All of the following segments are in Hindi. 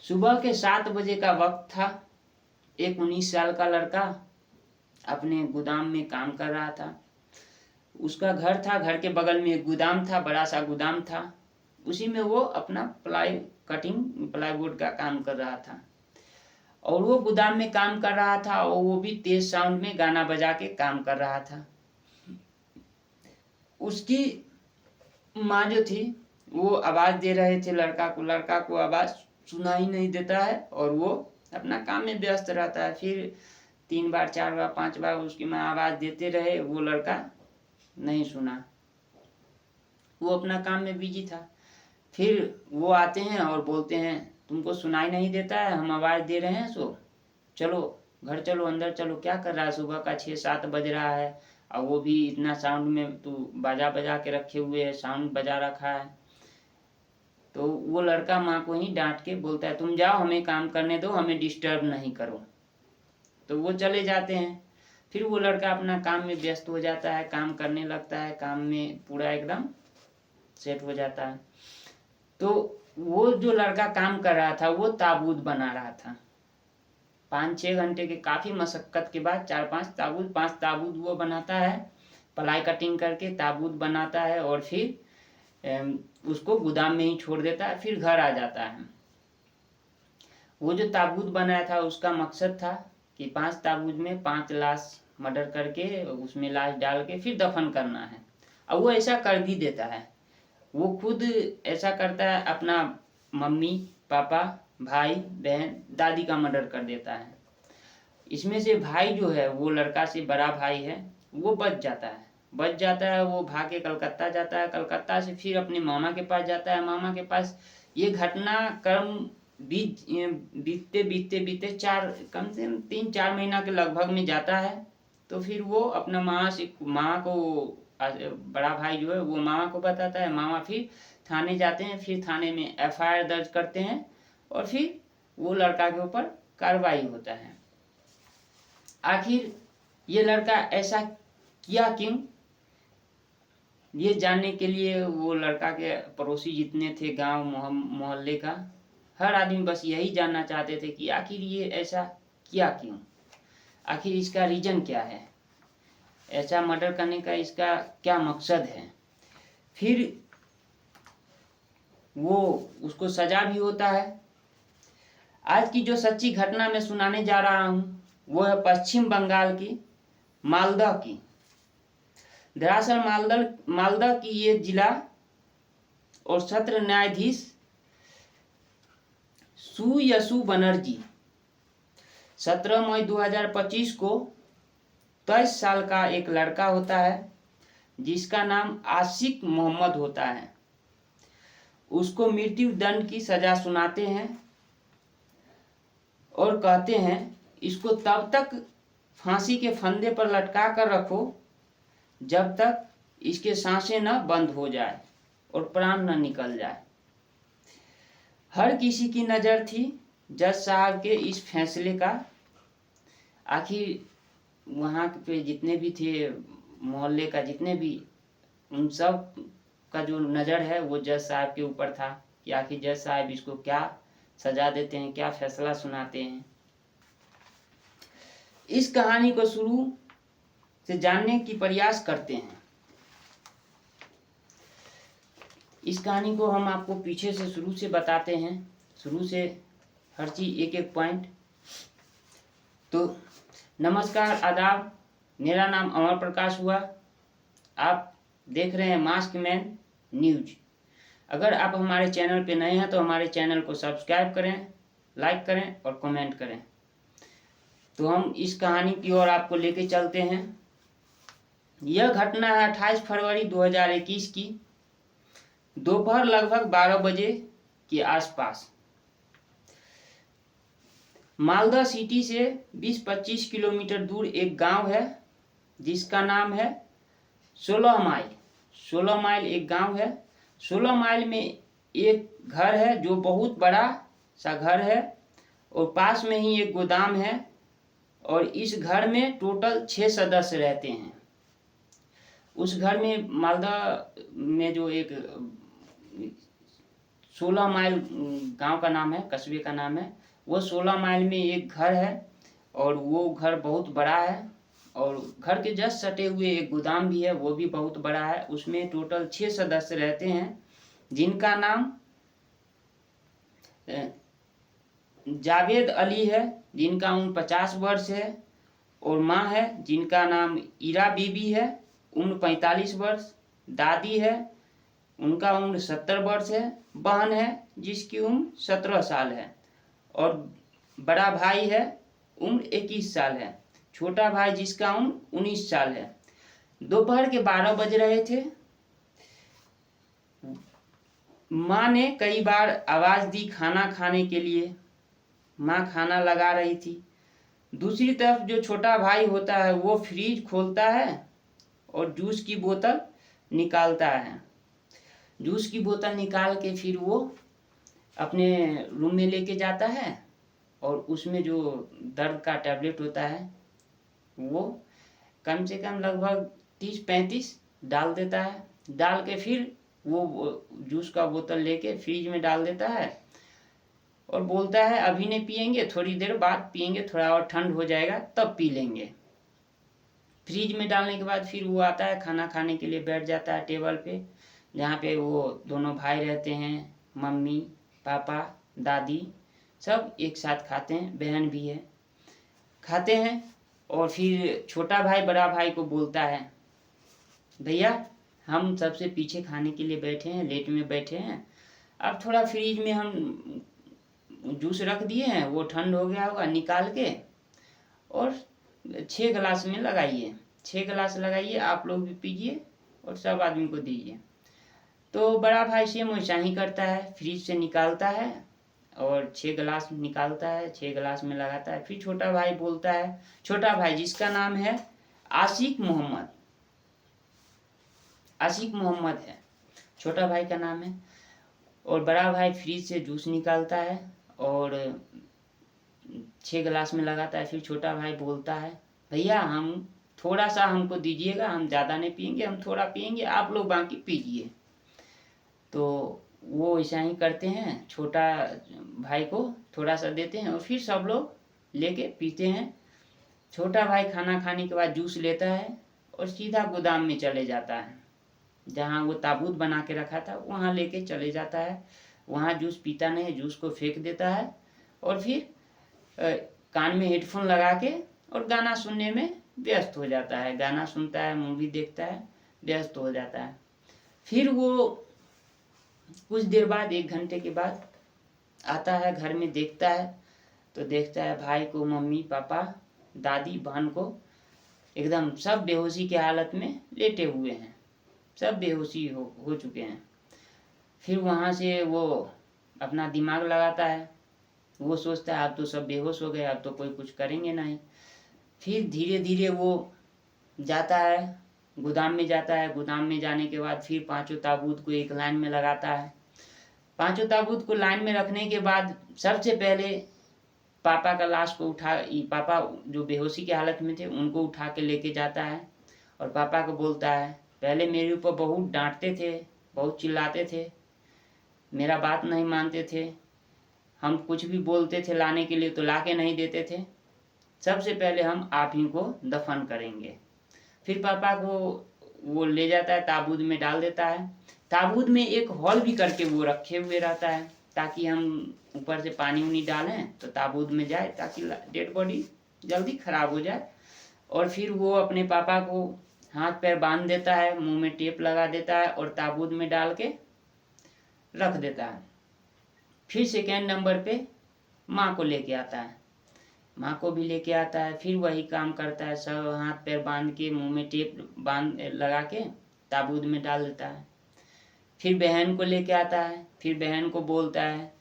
सुबह के 7 बजे का वक्त था। एक 19 साल का लड़का अपने गोदाम में काम कर रहा था। उसका घर था, घर के बगल में एक गोदाम था, बड़ा सा गोदाम था। उसी में वो अपना प्लाईवुड का काम कर रहा था। और वो गोदाम में काम कर रहा था और वो भी तेज साउंड में गाना बजा के काम कर रहा था। उसकी माँ जो थी वो आवाज दे रहे थे लड़का को आवाज सुना ही नहीं देता है और वो अपना काम में व्यस्त रहता है। फिर 3 बार 4 बार 5 बार उसकी माँ आवाज देते रहे, वो लड़का नहीं सुना, वो अपना काम में बिजी था। फिर वो आते हैं और बोलते हैं तुमको सुनाई नहीं देता है, हम आवाज दे रहे हैं, सो चलो घर चलो, अंदर चलो, क्या कर रहा है, सुबह का 6-7 बज रहा है और वो भी इतना साउंड में तू बाजा बजा के रखे हुए है, साउंड बजा रखा है। तो वो लड़का माँ को ही डांट के बोलता है तुम जाओ, हमें काम करने दो, हमें डिस्टर्ब नहीं करो। तो वो चले जाते हैं। फिर वो लड़का अपना काम में व्यस्त हो जाता है, काम करने लगता है, काम में पूरा एकदम सेट हो जाता है। तो वो जो लड़का काम कर रहा था वो ताबूत बना रहा था। 5-6 घंटे के काफ़ी मशक्क़त के बाद 5 ताबूत वो बनाता है, प्लाई कटिंग करके ताबूत बनाता है और फिर उसको गोदाम में ही छोड़ देता है, फिर घर आ जाता है। वो जो ताबूत बनाया था उसका मकसद था कि 5 ताबूत में 5 लाश मर्डर करके उसमें लाश डाल के फिर दफन करना है। और वो ऐसा कर भी देता है। वो खुद ऐसा करता है, अपना मम्मी पापा भाई बहन दादी का मर्डर कर देता है। इसमें से भाई जो है वो लड़का से बड़ा भाई है, वो बच जाता है। वो भाग के कलकत्ता जाता है, कलकत्ता से फिर अपने मामा के पास जाता है। मामा के पास ये घटना क्रम बीतते कम से कम 3-4 महीना के लगभग में जाता है। तो फिर वो अपना मामा को, बड़ा भाई जो है वो मामा को बताता है। मामा फिर थाने जाते हैं, फिर थाने में FIR दर्ज करते हैं और फिर वो लड़का के ऊपर कार्रवाई होता है। आखिर ये लड़का ऐसा किया क्यों, ये जानने के लिए वो लड़का के पड़ोसी जितने थे, गांव मोहल्ले का हर आदमी बस यही जानना चाहते थे कि आखिर ये ऐसा किया क्यों, आखिर इसका रीजन क्या है, ऐसा मर्डर करने का इसका क्या मकसद है। फिर वो उसको सजा भी होता है। आज की जो सच्ची घटना मैं सुनाने जा रहा हूँ वो है पश्चिम बंगाल की मालदा की। दरअसल मालदा की ये जिला और सत्र न्यायाधीश सुयसु बनर्जी 17 मई 2025 को 23 साल का एक लड़का होता है जिसका नाम आशिक मोहम्मद होता है। उसको मृत्यु दंड की सजा सुनाते हैं और कहते हैं इसको तब तक फांसी के फंदे पर लटका कर रखो जब तक इसके सांसें न बंद हो जाए और प्राण न निकल जाए। हर किसी की नज़र थी जज साहब के इस फैसले का। आखिर वहाँ पे जितने भी थे, मोहल्ले का जितने भी, उन सब का जो नज़र है वो जज साहब के ऊपर था कि आखिर जज साहब इसको क्या सजा देते हैं, क्या फैसला सुनाते हैं। इस कहानी को शुरू से जानने की प्रयास करते हैं। इस कहानी को हम आपको पीछे से शुरू से बताते हैं, शुरू से हर चीज़ एक एक पॉइंट। तो नमस्कार, आदाब, मेरा नाम अमर प्रकाश हुआ। आप देख रहे हैं मास्क मैन न्यूज। अगर आप हमारे चैनल पे नए हैं तो हमारे चैनल को सब्सक्राइब करें, लाइक करें और कमेंट करें। तो हम इस कहानी की ओर आपको लेके चलते हैं। यह घटना है 28 फरवरी 2021 की दोपहर लगभग 12 बजे के आसपास। मालदा सिटी से 20-25 किलोमीटर दूर एक गांव है जिसका नाम है 16 माइल। 16 माइल एक गांव है। 16 माइल में एक घर है जो बहुत बड़ा सा घर है और पास में ही एक गोदाम है और इस घर में टोटल 6 सदस्य रहते हैं। उस घर में मालदा में जो एक 16 माइल गांव का नाम है, कस्बे का नाम है। वो 16 माइल में एक घर है और वो घर बहुत बड़ा है। और घर के जस्ट सटे हुए एक गोदाम भी है, वो भी बहुत बड़ा है। उसमें टोटल 6 सदस्य रहते हैं, जिनका नाम जावेद अली है, जिनका उम्र 50 वर्ष है। और माँ है जिनका नाम ईरा बीबी है, उम्र 45 वर्ष। दादी है, उनका उम्र 70 वर्ष है। बहन है जिसकी उम्र 17 साल है। और बड़ा भाई है, उम्र 21 साल है। छोटा भाई जिसका उम्र 19 साल है। दोपहर के 12 बज रहे थे। माँ ने कई बार आवाज दी खाना खाने के लिए। माँ खाना लगा रही थी। दूसरी तरफ जो छोटा भाई होता है वो फ्रिज खोलता है और जूस की बोतल निकालता है। जूस की बोतल निकाल के फिर वो अपने रूम में लेके जाता है और उसमें जो दर्द का टैबलेट होता है वो कम से कम लगभग 30-35 डाल देता है। डाल के फिर वो जूस का बोतल लेके फ्रिज में डाल देता है और बोलता है अभी नहीं पियेंगे, थोड़ी देर बाद पियेंगे, थोड़ा और ठंड हो जाएगा तब पी लेंगे। फ्रिज में डालने के बाद फिर वो आता है, खाना खाने के लिए बैठ जाता है टेबल पे, जहाँ पे वो दोनों भाई रहते हैं, मम्मी पापा दादी सब एक साथ खाते हैं, बहन भी है, खाते हैं। और फिर छोटा भाई बड़ा भाई को बोलता है भैया हम सबसे पीछे खाने के लिए बैठे हैं, लेट में बैठे हैं, अब थोड़ा फ्रिज में हम जूस रख दिए हैं, वो ठंड हो गया होगा, निकाल के और 6 गिलास में लगाइए, 6 गिलास लगाइए, आप लोग भी पीजिए और सब आदमी को दीजिए। तो बड़ा भाई सेम वैसा ही करता है, फ्रिज से निकालता है और 6 गिलास निकालता है, 6 गिलास में लगाता है। फिर छोटा भाई बोलता है, छोटा भाई जिसका नाम है आशिक मोहम्मद, आशिक मोहम्मद है छोटा भाई का नाम है। और बड़ा भाई फ्रिज से जूस निकालता है और 6 गिलास में लगाता है। फिर छोटा भाई बोलता है भैया हम थोड़ा सा हमको दीजिएगा, हम ज़्यादा नहीं पियेंगे, हम थोड़ा पियेंगे, आप लोग बाकी पीजिए। तो वो ऐसा ही करते हैं, छोटा भाई को थोड़ा सा देते हैं और फिर सब लोग लेके पीते हैं। छोटा भाई खाना खाने के बाद जूस लेता है और सीधा गोदाम में चले जाता है, जहाँ वो ताबूत बना के रखा था वहाँ लेके चले जाता है। वहाँ जूस पीता नहीं, जूस को फेंक देता है और फिर कान में हेडफोन लगा के और गाना सुनने में व्यस्त हो जाता है। गाना सुनता है, मूवी देखता है, व्यस्त हो जाता है। फिर वो कुछ देर बाद 1 घंटे के बाद आता है, घर में देखता है तो देखता है भाई को, मम्मी पापा दादी बहन को एकदम सब बेहोशी के हालत में लेटे हुए हैं, सब बेहोशी हो चुके हैं। फिर वहाँ से वो अपना दिमाग लगाता है, वो सोचता है अब तो सब बेहोश हो गए, अब तो कोई कुछ करेंगे नहीं। फिर धीरे धीरे वो जाता है, गोदाम में जाता है। गोदाम में जाने के बाद फिर 5 ताबूत को एक लाइन में लगाता है। 5 ताबूत को लाइन में रखने के बाद सबसे पहले पापा का लाश को पापा जो बेहोशी की हालत में थे उनको उठा के लेके जाता है और पापा को बोलता है पहले मेरे ऊपर बहुत डांटते थे, बहुत चिल्लाते थे, मेरा बात नहीं मानते थे, हम कुछ भी बोलते थे लाने के लिए तो ला के नहीं देते थे, सबसे पहले हम आप ही को दफन करेंगे। फिर पापा को वो ले जाता है, ताबूत में डाल देता है। ताबूत में एक हॉल भी करके वो रखे हुए रहता है ताकि हम ऊपर से पानी उनी डालें तो ताबूत में जाए, ताकि डेड बॉडी जल्दी खराब हो जाए। और फिर वो अपने पापा को हाथ पैर बांध देता है, मुंह में टेप लगा देता है और ताबूत में डाल के रख देता है। फिर 2nd नंबर पे माँ को लेके आता है, माँ को भी लेके आता है, फिर वही काम करता है, सब हाथ पैर बांध के मुंह में टेप बांध लगा के ताबूत में डाल देता है। फिर बहन को लेके आता है, फिर बहन को बोलता है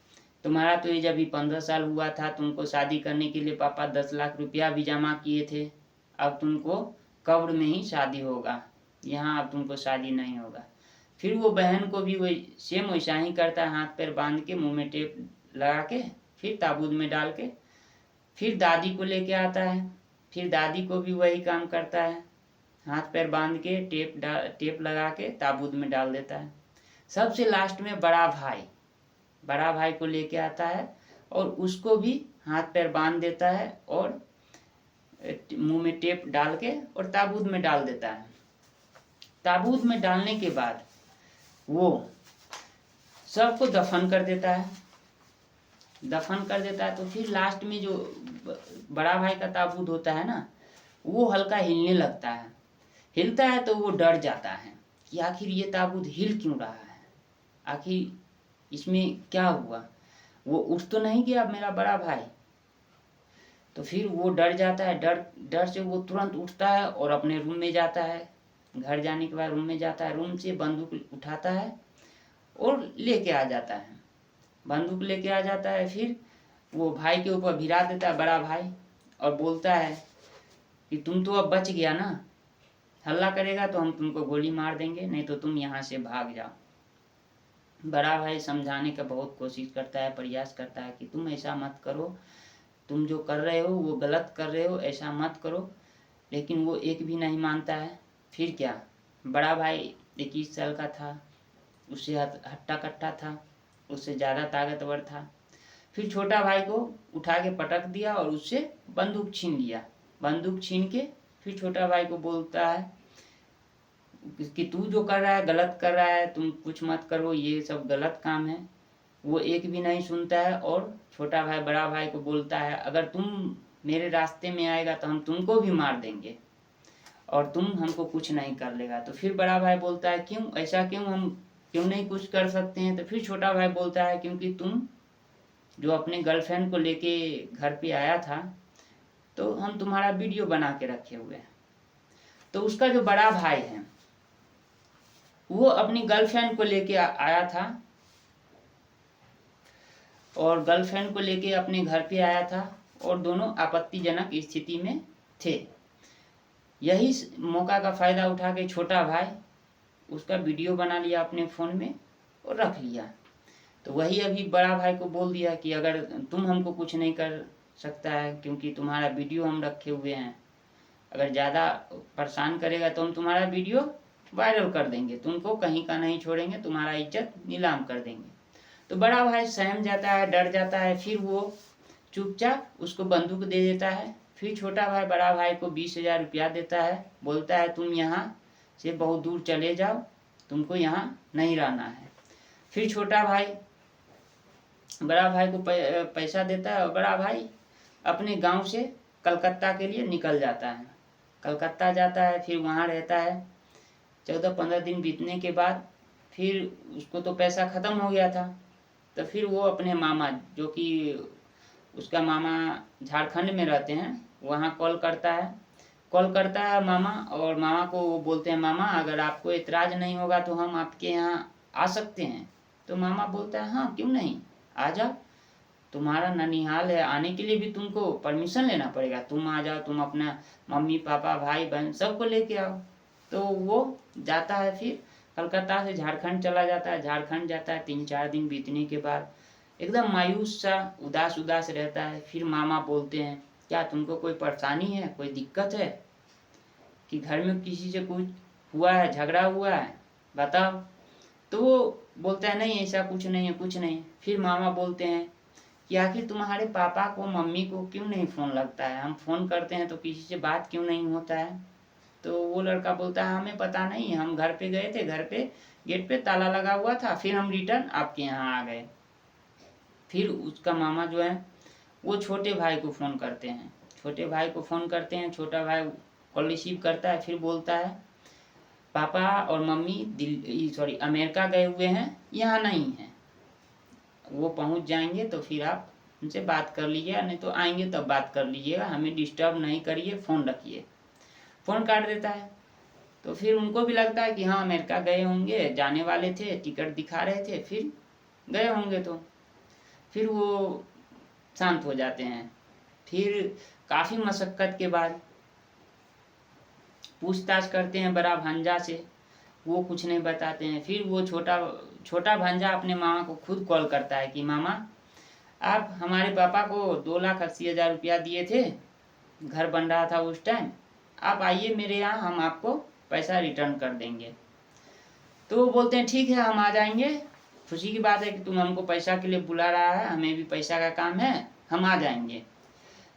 तुम्हारा तो एज अभी 15 साल हुआ था, तुमको शादी करने के लिए पापा 10 लाख रुपया भी जमा किए थे, अब तुमको कब्र में ही शादी होगा, यहाँ अब तुमको शादी नहीं होगा। फिर वो बहन को भी वही सेम वैसा ही करता है, हाथ पैर बांध के मुंह में टेप लगा के फिर ताबूत में डाल के। फिर दादी को लेके आता है, फिर दादी को भी वही काम करता है, हाथ पैर बांध के टेप लगा के ताबूत में डाल देता है। सबसे लास्ट में बड़ा भाई, बड़ा भाई को लेके आता है और उसको भी हाथ पैर बांध देता है और मुंह में टेप डाल के और ताबूत में डाल देता है। ताबूत में डालने के बाद वो सबको दफन कर देता है। दफन कर देता है तो फिर लास्ट में जो बड़ा भाई का ताबूत होता है ना, वो हल्का हिलने लगता है। हिलता है तो वो डर जाता है कि आखिर ये ताबूत हिल क्यों रहा है, आखिर इसमें क्या हुआ, वो उठ तो नहीं गया मेरा बड़ा भाई। तो फिर वो डर जाता है, डर डर से वो तुरंत उठता है और अपने रूम में जाता है। घर जाने के बाद रूम में जाता है, रूम से बंदूक उठाता है और लेके आ जाता है। बंदूक लेके आ जाता है, फिर वो भाई के ऊपर भिरा देता है बड़ा भाई और बोलता है कि तुम तो अब बच गया ना, हल्ला करेगा तो हम तुमको गोली मार देंगे, नहीं तो तुम यहाँ से भाग जाओ। बड़ा भाई समझाने का बहुत कोशिश करता है, प्रयास करता है कि तुम ऐसा मत करो, तुम जो कर रहे हो वो गलत कर रहे हो, ऐसा मत करो, लेकिन वो एक भी नहीं मानता है। फिर क्या, बड़ा भाई 21 साल का था, उससे हट्टा कट्टा था, उससे ज़्यादा ताकतवर था। फिर छोटा भाई को उठा के पटक दिया और उससे बंदूक छीन लिया। बंदूक छीन के फिर छोटा भाई को बोलता है कि तू जो कर रहा है गलत कर रहा है, तुम कुछ मत करो, ये सब गलत काम है। वो एक भी नहीं सुनता है और छोटा भाई बड़ा भाई को बोलता है अगर तुम मेरे रास्ते में आएगा तो हम तुमको भी मार देंगे और तुम हमको कुछ नहीं कर लेगा। तो फिर बड़ा भाई बोलता है क्यों, ऐसा क्यों, हम क्यों नहीं कुछ कर सकते हैं। तो फिर छोटा भाई बोलता है क्योंकि तुम जो अपने गर्लफ्रेंड को लेके घर पे आया था तो हम तुम्हारा वीडियो बना के रखे हुए हैं। तो उसका जो बड़ा भाई है वो अपनी गर्लफ्रेंड को लेके आया था और गर्लफ्रेंड को लेके अपने घर पे आया था और दोनों आपत्तिजनक स्थिति में थे। यही मौका का फ़ायदा उठा के छोटा भाई उसका वीडियो बना लिया अपने फ़ोन में और रख लिया। तो वही अभी बड़ा भाई को बोल दिया कि अगर तुम हमको कुछ नहीं कर सकता है क्योंकि तुम्हारा वीडियो हम रखे हुए हैं, अगर ज़्यादा परेशान करेगा तो हम तुम्हारा वीडियो वायरल कर देंगे, तुमको कहीं का नहीं छोड़ेंगे, तुम्हारा इज्जत नीलाम कर देंगे। तो बड़ा भाई सहम जाता है, डर जाता है, फिर वो चुपचाप उसको बंदूक दे देता है। फिर छोटा भाई बड़ा भाई को 20,000 रुपया देता है, बोलता है तुम यहाँ से बहुत दूर चले जाओ, तुमको यहाँ नहीं रहना है। फिर छोटा भाई बड़ा भाई को पैसा देता है और बड़ा भाई अपने गांव से कलकत्ता के लिए निकल जाता है। कलकत्ता जाता है, फिर वहाँ रहता है। 14-15 दिन बीतने के बाद फिर उसको तो पैसा ख़त्म हो गया था, तो फिर वो अपने मामा, जो कि उसका मामा झारखंड में रहते हैं, वहाँ कॉल करता है मामा, और मामा को वो बोलते हैं मामा अगर आपको एतराज़ नहीं होगा तो हम आपके यहाँ आ सकते हैं। तो मामा बोलता है हाँ क्यों नहीं, आ जाओ, तुम्हारा ननिहाल है, आने के लिए भी तुमको परमिशन लेना पड़ेगा, तुम आ जाओ, तुम अपना मम्मी पापा भाई बहन सबको लेके आओ। तो वो जाता है, फिर कलकत्ता से झारखंड चला जाता है। झारखंड जाता है, 3-4 दिन बीतने के बाद एकदम मायूस सा उदास उदास रहता है। फिर मामा बोलते हैं क्या तुमको कोई परेशानी है, कोई दिक्कत है कि घर में किसी से कुछ हुआ है, झगड़ा हुआ है, बताओ। तो वो बोलता है नहीं ऐसा कुछ नहीं है, कुछ नहीं। फिर मामा बोलते हैं कि आखिर तुम्हारे पापा को मम्मी को क्यों नहीं फ़ोन लगता है, हम फ़ोन करते हैं तो किसी से बात क्यों नहीं होता है। तो वो लड़का बोलता है हमें पता नहीं, हम घर पे गए थे, घर पे गेट पे ताला लगा हुआ था, फिर हम रिटर्न आपके यहाँ आ गए। फिर उसका मामा जो है वो छोटे भाई को फ़ोन करते हैं, छोटे भाई को फ़ोन करते हैं, छोटा भाई कॉल रिसीव करता है, फिर बोलता है पापा और मम्मी अमेरिका गए हुए हैं, यहाँ नहीं हैं, वो पहुँच जाएंगे तो फिर आप उनसे बात कर लीजिएगा, नहीं तो आएंगे तब बात कर लीजिएगा, हमें डिस्टर्ब नहीं करिए, फ़ोन रखिए। फ़ोन काट देता है। तो फिर उनको भी लगता है कि हाँ अमेरिका गए होंगे, जाने वाले थे, टिकट दिखा रहे थे, फिर गए होंगे। तो फिर वो शांत हो जाते हैं। फिर काफ़ी मशक्क़त के बाद पूछताछ करते हैं बड़ा भांजा से, वो कुछ नहीं बताते हैं। फिर वो छोटा भांजा अपने मामा को खुद कॉल करता है कि मामा आप हमारे पापा को 2,80,000 रुपया दिए थे, घर बन रहा था उस टाइम, आप आइए मेरे यहाँ, हम आपको पैसा रिटर्न कर देंगे। तो वो बोलते हैं ठीक है हम आ जाएंगे, खुशी की बात है कि तुम हमको पैसा के लिए बुला रहा है, हमें भी पैसा का काम है, हम आ जाएंगे।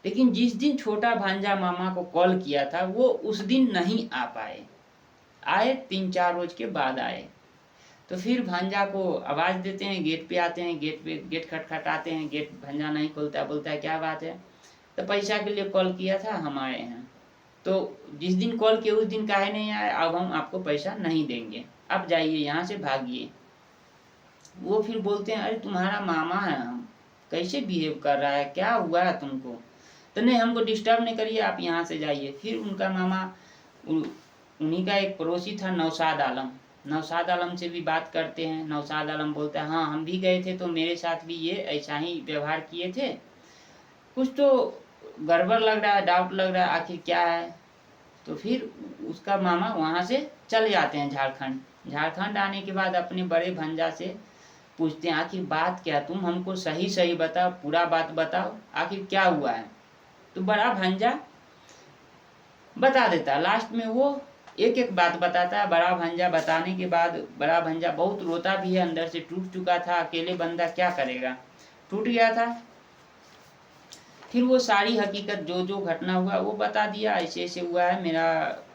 लेकिन जिस दिन छोटा भांजा मामा को कॉल किया था वो उस दिन नहीं आ पाए, आए 3-4 रोज के बाद आए। तो फिर भांजा को आवाज़ देते हैं, गेट पे आते हैं, गेट खटखटाते हैं, गेट भांजा नहीं खोलता, बोलता है क्या बात है, तो पैसा के लिए कॉल किया था, हम आए हैं। तो जिस दिन कॉल किया उस दिन काहे नहीं आए, अब हम आपको पैसा नहीं देंगे, अब जाइए यहाँ से, भागिए। वो फिर बोलते हैं अरे तुम्हारा मामा है, हम कैसे बिहेव कर रहा है, क्या हुआ है तुमको, तो नहीं हमको डिस्टर्ब नहीं करिए, आप यहाँ से जाइए। फिर उनका मामा उन्हीं का एक पड़ोसी था नौशाद आलम, नौशाद आलम से भी बात करते हैं। नौशाद आलम बोलता है हाँ हम भी गए थे, तो मेरे साथ भी ये ऐसा ही व्यवहार किए थे, कुछ तो गड़बड़ लग रहा है, डाउट लग रहा है, आखिर क्या है। तो फिर उसका मामा वहाँ से चले जाते हैं झारखंड। झारखंड आने के बाद अपने बड़े भंजा से पूछते हैं आखिर बात क्या, तुम हमको सही सही बताओ, पूरा बात बताओ, आखिर क्या हुआ है। तो बड़ा भंजा बता देता है, लास्ट में वो एक एक बात बताता है। बड़ा भंजा बताने के बाद बड़ा भंजा बहुत रोता भी है, अंदर से टूट चुका था, अकेले बंदा क्या करेगा, टूट गया था। फिर वो सारी हकीकत जो जो घटना हुआ वो बता दिया, ऐसे ऐसे हुआ है, मेरा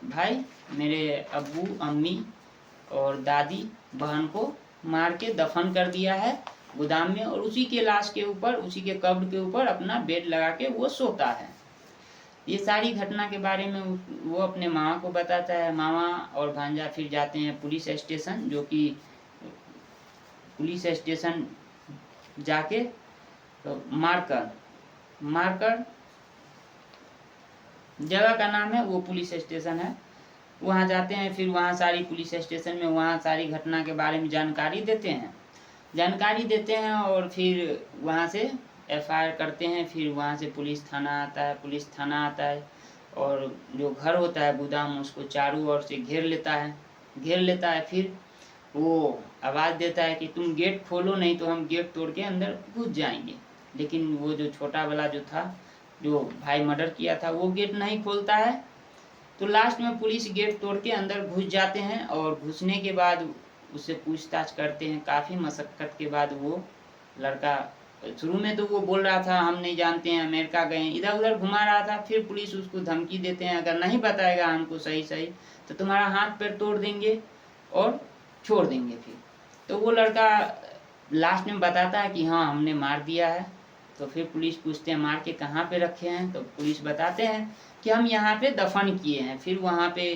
भाई मेरे अब्बू अम्मी और दादी बहन को मार के दफन कर दिया है गोदाम में, और उसी के लाश के ऊपर, उसी के कब्र के ऊपर अपना बेड लगा के वो सोता है। ये सारी घटना के बारे में वो अपने मामा को बताता है। मामा और भांजा फिर जाते हैं पुलिस स्टेशन, जो कि पुलिस स्टेशन जाके तो मारकर जगह का नाम है, वो पुलिस स्टेशन है, वहाँ जाते हैं। फिर वहाँ सारी पुलिस स्टेशन में वहाँ सारी घटना के बारे में जानकारी देते हैं और फिर वहाँ से FIR करते हैं। फिर वहाँ से पुलिस थाना आता है और जो घर होता है गोदाम, उसको चारों ओर से घेर लेता है। फिर वो आवाज़ देता है कि तुम गेट खोलो, नहीं तो हम गेट तोड़ के अंदर घुस जाएंगे। लेकिन वो जो छोटा वाला जो था, जो भाई मर्डर किया था, वो गेट नहीं खोलता है। तो लास्ट में पुलिस गेट तोड़ के अंदर घुस जाते हैं, और घुसने के बाद उससे पूछताछ करते हैं। काफ़ी मशक्क़त के बाद वो लड़का, शुरू में तो वो बोल रहा था हम नहीं जानते हैं, अमेरिका गए, इधर उधर घुमा रहा था। फिर पुलिस उसको धमकी देते हैं अगर नहीं बताएगा हमको सही तो तुम्हारा हाथ पैर तोड़ देंगे और छोड़ देंगे। फिर तो वो लड़का लास्ट में बताता है कि हाँ हमने मार दिया है। तो फिर पुलिस पूछते हैं मार के कहाँ पे रखे हैं, तो पुलिस बताते हैं कि हम यहाँ पे दफन किए हैं। फिर वहाँ पे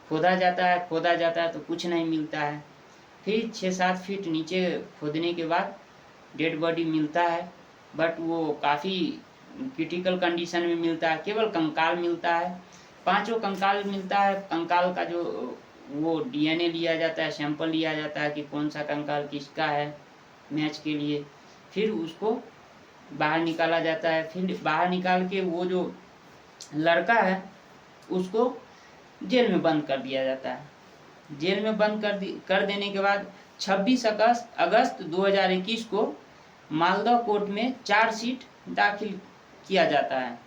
खोदा जाता है तो कुछ नहीं मिलता है। फिर 6-7 फीट नीचे खोदने के बाद डेड बॉडी मिलता है, बट वो काफ़ी क्रिटिकल कंडीशन में मिलता है, केवल कंकाल मिलता है, 5 कंकाल मिलता है। कंकाल का जो वो DNA लिया जाता है, सैंपल लिया जाता है कि कौन सा कंकाल किसका है मैच के लिए। फिर उसको बाहर निकाला जाता है। फिर बाहर निकाल के वो जो लड़का है उसको जेल में बंद कर दिया जाता है। जेल में बंद कर देने के बाद 26 अगस्त 2021 को मालदा कोर्ट में चार्जशीट दाखिल किया जाता है।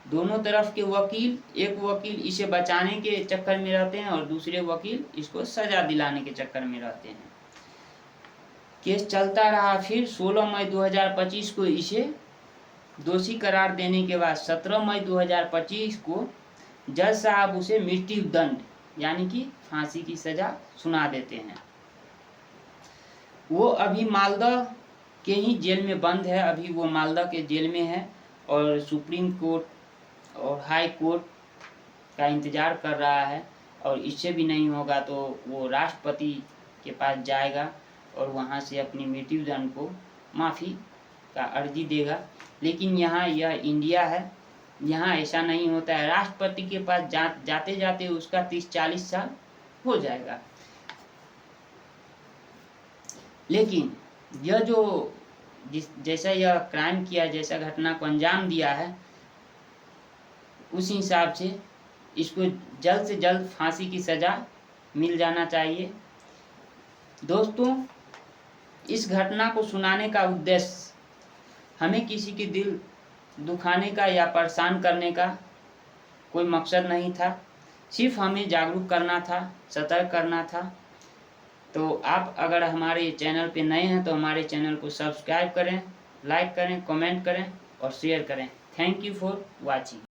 दोनों तरफ के वकील, एक वकील इसे बचाने के चक्कर में रहते हैं और दूसरे वकील इसको सजा दिलाने के चक्कर में रहते हैं। केस चलता रहा। फिर 16 मई 2025 को इसे दोषी करार देने के बाद 17 मई 2025 को जज साहब उसे मृत्यु दंड यानी कि फांसी की सजा सुना देते हैं। वो अभी मालदा के ही जेल में बंद है, अभी वो मालदा के जेल में है और सुप्रीम कोर्ट और हाई कोर्ट का इंतज़ार कर रहा है। और इससे भी नहीं होगा तो वो राष्ट्रपति के पास जाएगा और वहाँ से अपनी मृत्यु दंड को माफ़ी का अर्जी देगा। लेकिन यहाँ यह इंडिया है, यहाँ ऐसा नहीं होता है। राष्ट्रपति के पास जाते जाते उसका 30-40 साल हो जाएगा। लेकिन यह जो जैसा यह क्राइम किया, जैसा घटना को अंजाम दिया है, उस हिसाब से इसको जल्द से जल्द फांसी की सज़ा मिल जाना चाहिए। दोस्तों, इस घटना को सुनाने का उद्देश्य हमें किसी के दिल दुखाने का या परेशान करने का कोई मकसद नहीं था, सिर्फ हमें जागरूक करना था, सतर्क करना था। तो आप अगर हमारे चैनल पे नए हैं तो हमारे चैनल को सब्सक्राइब करें, लाइक करें, कमेंट करें और शेयर करें। Thank you for watching.